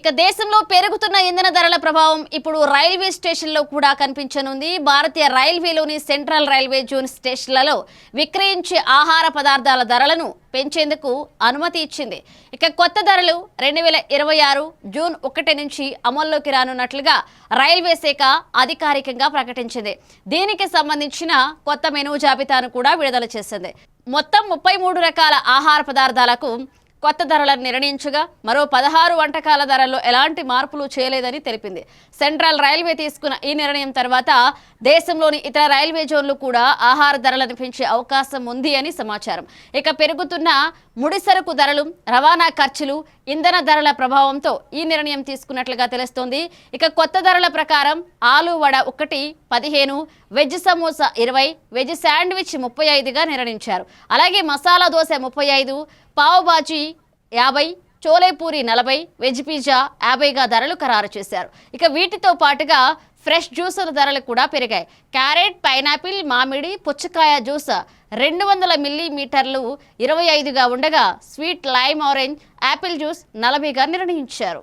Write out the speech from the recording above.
ఇక దేశంలో పెరుగుతున్న ఇంధన ధరల ప్రభావం ఇప్పుడు రైల్వే స్టేషన్లో కూడా కనిపించనుంది. భారతీయ రైల్వేలోని సెంట్రల్ రైల్వే జోన్ స్టేషన్లలో విక్రయించే ఆహార పదార్థాల ధరలను పెంచేందుకు అనుమతి ఇచ్చింది. ఇక కొత్త ధరలు 2026 జూన్ 1 నుంచి అమల్లోకి రానున్నట్లుగా రైల్వే శాఖ అధికారికంగా ప్రకటించింది. దీనికి సంబంధించిన కొత్త మెనూ జాబితాను కూడా విడుదల చేసింది. మొత్తం 33 రకాల ఆహార పదార్థాలకు కొత్త ధరలను నిర్ణయించగా మరో 16 వంటకాల ధరల్లో ఎలాంటి మార్పులు చేయలేదని తెలిపింది. సెంట్రల్ రైల్వే తీసుకున్న ఈ నిర్ణయం తర్వాత దేశంలోని ఇతర రైల్వే జోన్లు కూడా ఆహార ధరలను పెంచే అవకాశం ఉంది అని సమాచారం. ఇక పెరుగుతున్న ముడిసరుకు ధరలు, రవాణా ఖర్చులు, ఇంధన ధరల ప్రభావంతో ఈ నిర్ణయం తీసుకున్నట్లుగా తెలుస్తోంది. ఇక కొత్త ధరల ప్రకారం aloo vada 1 15, veg samosa 20, veg sandwich 35గా నిర్ణయించారు. అలాగే మసాలా దోశ 35, పావ్ బాజీ 50, చోలేపూరి 40, వెజ్ పిజ్జా 50గా ధరలు ఖరారు చేశారు. ఇక వీటితో పాటుగా ఫ్రెష్ జ్యూసుల ధరలు కూడా పెరిగాయి. క్యారెట్, పైనాపిల్, మామిడి, పుచ్చకాయ జ్యూస్ 200 మిల్లీలీటర్లు 25గా ఉండగా sweet lime orange apple juice 40గా నిర్ణయించారు.